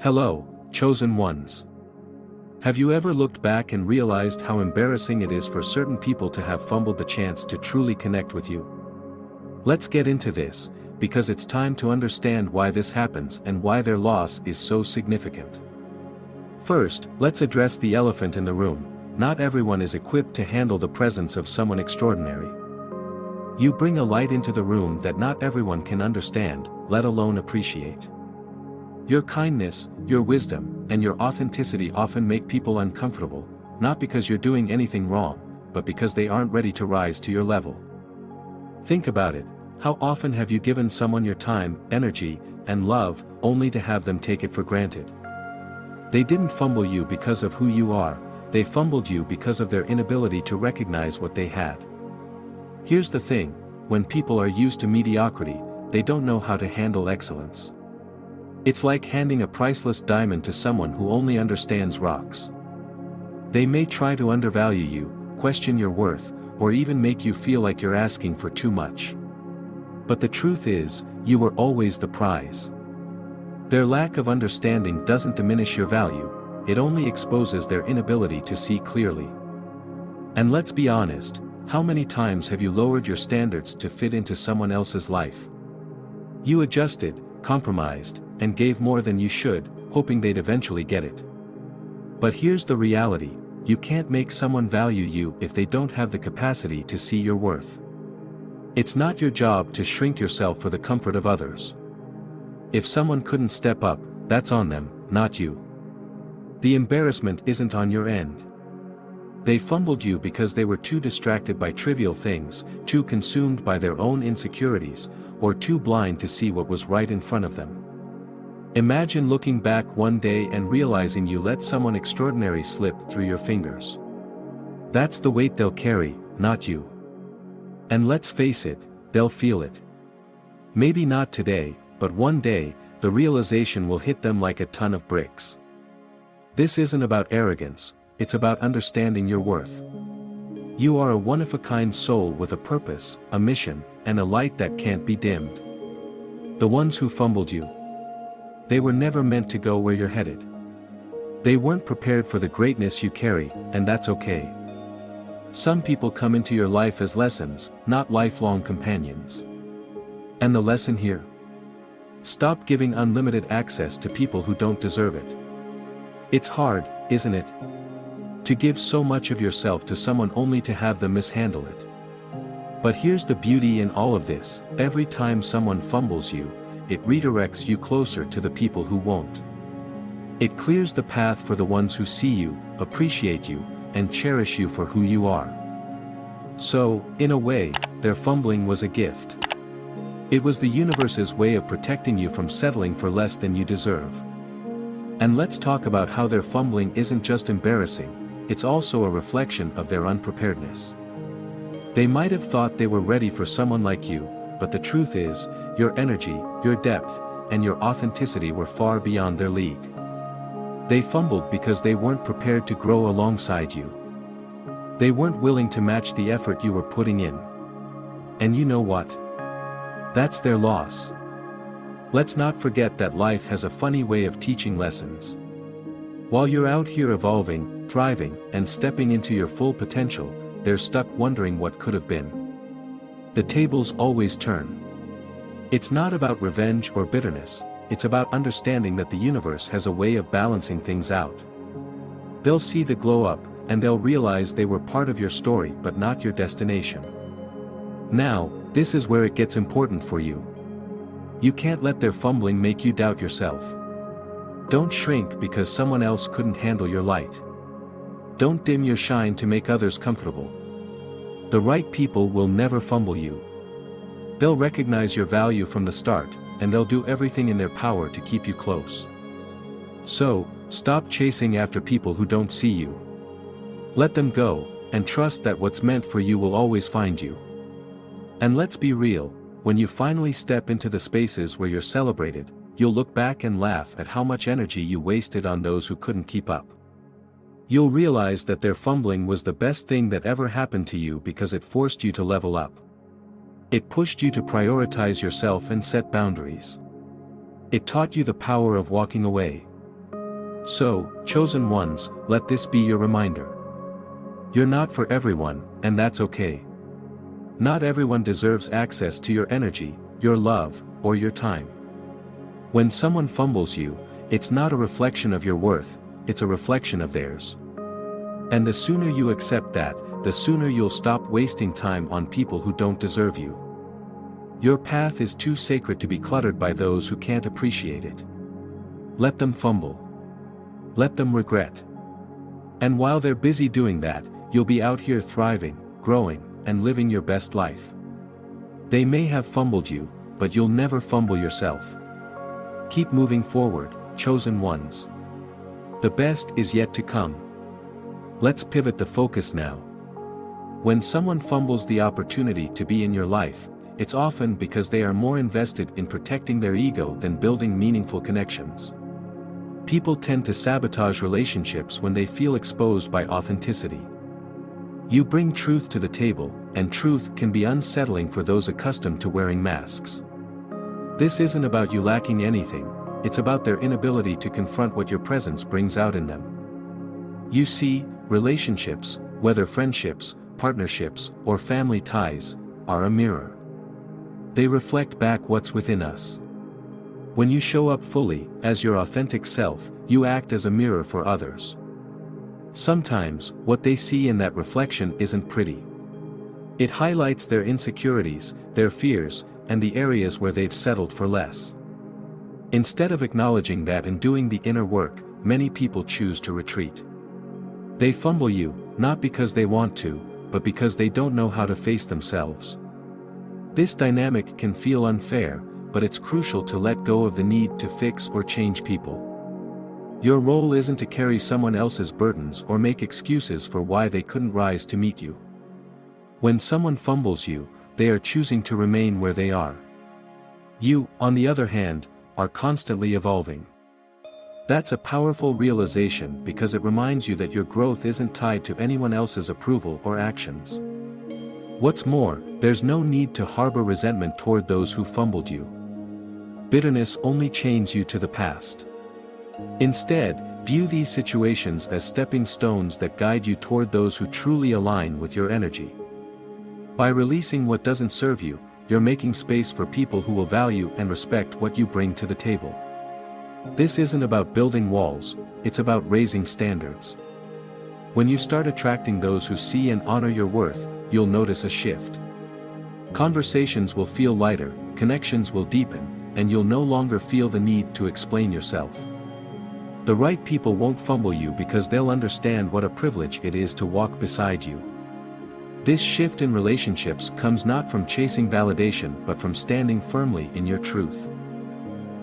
Hello, chosen ones. Have you ever looked back and realized how embarrassing it is for certain people to have fumbled the chance to truly connect with you? Let's get into this, because it's time to understand why this happens and why their loss is so significant. First, let's address the elephant in the room. Not everyone is equipped to handle the presence of someone extraordinary. You bring a light into the room that not everyone can understand, let alone appreciate. Your kindness, your wisdom, and your authenticity often make people uncomfortable, not because you're doing anything wrong, but because they aren't ready to rise to your level. Think about it. How often have you given someone your time, energy, and love, only to have them take it for granted? They didn't fumble you because of who you are, they fumbled you because of their inability to recognize what they had. Here's the thing, when people are used to mediocrity, they don't know how to handle excellence. It's like handing a priceless diamond to someone who only understands rocks. They may try to undervalue you, question your worth, or even make you feel like you're asking for too much. But the truth is, you were always the prize. Their lack of understanding doesn't diminish your value, it only exposes their inability to see clearly. And let's be honest, how many times have you lowered your standards to fit into someone else's life? You adjusted, compromised, and gave more than you should, hoping they'd eventually get it. But here's the reality, you can't make someone value you if they don't have the capacity to see your worth. It's not your job to shrink yourself for the comfort of others. If someone couldn't step up, that's on them, not you. The embarrassment isn't on your end. They fumbled you because they were too distracted by trivial things, too consumed by their own insecurities, or too blind to see what was right in front of them. Imagine looking back one day and realizing you let someone extraordinary slip through your fingers. That's the weight they'll carry, not you. And let's face it, they'll feel it. Maybe not today, but one day, the realization will hit them like a ton of bricks. This isn't about arrogance, it's about understanding your worth. You are a one-of-a-kind soul with a purpose, a mission, and a light that can't be dimmed. The ones who fumbled you, they were never meant to go where you're headed. They weren't prepared for the greatness you carry, and that's okay. Some people come into your life as lessons, not lifelong companions. And the lesson here? Stop giving unlimited access to people who don't deserve it. It's hard, isn't it? To give so much of yourself to someone only to have them mishandle it. But here's the beauty in all of this, every time someone fumbles you, it redirects you closer to the people who won't. It clears the path for the ones who see you, appreciate you, and cherish you for who you are. So, in a way, their fumbling was a gift. It was the universe's way of protecting you from settling for less than you deserve. And let's talk about how their fumbling isn't just embarrassing, it's also a reflection of their unpreparedness. They might have thought they were ready for someone like you, but the truth is, your energy, your depth, and your authenticity were far beyond their league. They fumbled because they weren't prepared to grow alongside you. They weren't willing to match the effort you were putting in. And you know what? That's their loss. Let's not forget that life has a funny way of teaching lessons. While you're out here evolving, thriving, and stepping into your full potential, they're stuck wondering what could have been. The tables always turn. It's not about revenge or bitterness, it's about understanding that the universe has a way of balancing things out. They'll see the glow up, and they'll realize they were part of your story but not your destination. Now, this is where it gets important for you. You can't let their fumbling make you doubt yourself. Don't shrink because someone else couldn't handle your light. Don't dim your shine to make others comfortable. The right people will never fumble you. They'll recognize your value from the start, and they'll do everything in their power to keep you close. So, stop chasing after people who don't see you. Let them go, and trust that what's meant for you will always find you. And let's be real, when you finally step into the spaces where you're celebrated, you'll look back and laugh at how much energy you wasted on those who couldn't keep up. You'll realize that their fumbling was the best thing that ever happened to you because it forced you to level up. It pushed you to prioritize yourself and set boundaries. It taught you the power of walking away. So, chosen ones, let this be your reminder. You're not for everyone, and that's okay. Not everyone deserves access to your energy, your love, or your time. When someone fumbles you, it's not a reflection of your worth, it's a reflection of theirs. And the sooner you accept that, the sooner you'll stop wasting time on people who don't deserve you. Your path is too sacred to be cluttered by those who can't appreciate it. Let them fumble. Let them regret. And while they're busy doing that, you'll be out here thriving, growing, and living your best life. They may have fumbled you, but you'll never fumble yourself. Keep moving forward, chosen ones. The best is yet to come. Let's pivot the focus now. When someone fumbles the opportunity to be in your life, it's often because they are more invested in protecting their ego than building meaningful connections. People tend to sabotage relationships when they feel exposed by authenticity. You bring truth to the table, and truth can be unsettling for those accustomed to wearing masks. This isn't about you lacking anything, it's about their inability to confront what your presence brings out in them. You see, relationships, whether friendships, partnerships, or family ties, are a mirror. They reflect back what's within us. When you show up fully, as your authentic self, you act as a mirror for others. Sometimes, what they see in that reflection isn't pretty. It highlights their insecurities, their fears, and the areas where they've settled for less. Instead of acknowledging that and doing the inner work, many people choose to retreat. They fumble you, not because they want to, but because they don't know how to face themselves. This dynamic can feel unfair, but it's crucial to let go of the need to fix or change people. Your role isn't to carry someone else's burdens or make excuses for why they couldn't rise to meet you. When someone fumbles you, they are choosing to remain where they are. You, on the other hand, are constantly evolving. That's a powerful realization because it reminds you that your growth isn't tied to anyone else's approval or actions. What's more, there's no need to harbor resentment toward those who fumbled you. Bitterness only chains you to the past. Instead, view these situations as stepping stones that guide you toward those who truly align with your energy. By releasing what doesn't serve you, you're making space for people who will value and respect what you bring to the table. This isn't about building walls, it's about raising standards. When you start attracting those who see and honor your worth, you'll notice a shift. Conversations will feel lighter, connections will deepen, and you'll no longer feel the need to explain yourself. The right people won't fumble you because they'll understand what a privilege it is to walk beside you. This shift in relationships comes not from chasing validation but from standing firmly in your truth.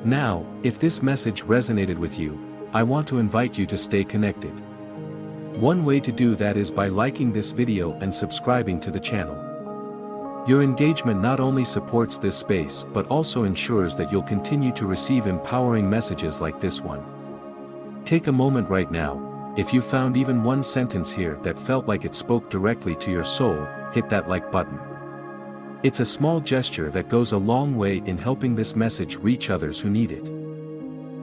Now, if this message resonated with you, I want to invite you to stay connected. One way to do that is by liking this video and subscribing to the channel. Your engagement not only supports this space but also ensures that you'll continue to receive empowering messages like this one. Take a moment right now. If you found even one sentence here that felt like it spoke directly to your soul, hit that like button. It's a small gesture that goes a long way in helping this message reach others who need it.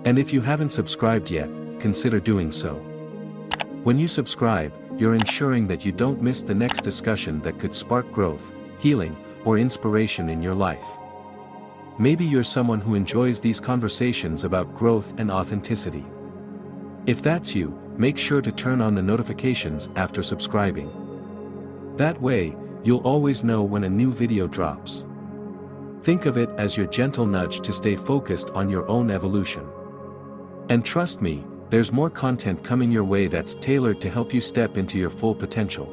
And if you haven't subscribed yet, consider doing so. When you subscribe, you're ensuring that you don't miss the next discussion that could spark growth, healing, or inspiration in your life. Maybe you're someone who enjoys these conversations about growth and authenticity. If that's you, make sure to turn on the notifications after subscribing. That way, you'll always know when a new video drops. Think of it as your gentle nudge to stay focused on your own evolution. And trust me, there's more content coming your way that's tailored to help you step into your full potential.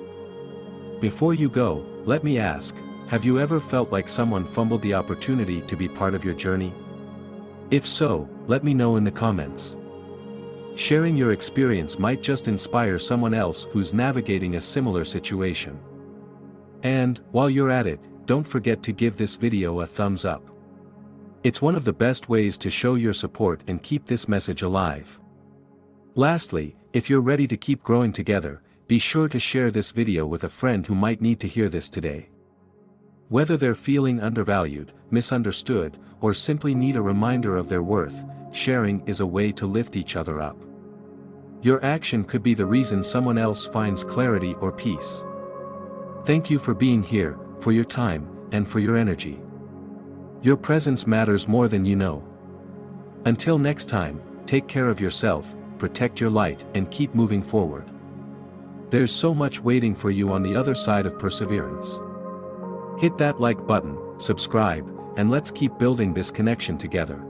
Before you go, let me ask, have you ever felt like someone fumbled the opportunity to be part of your journey? If so, let me know in the comments. Sharing your experience might just inspire someone else who's navigating a similar situation. And, while you're at it, don't forget to give this video a thumbs up. It's one of the best ways to show your support and keep this message alive. Lastly, if you're ready to keep growing together, be sure to share this video with a friend who might need to hear this today. Whether they're feeling undervalued, misunderstood, or simply need a reminder of their worth, sharing is a way to lift each other up. Your action could be the reason someone else finds clarity or peace. Thank you for being here, for your time, and for your energy. Your presence matters more than you know. Until next time, take care of yourself, protect your light, and keep moving forward. There's so much waiting for you on the other side of perseverance. Hit that like button, subscribe, and let's keep building this connection together.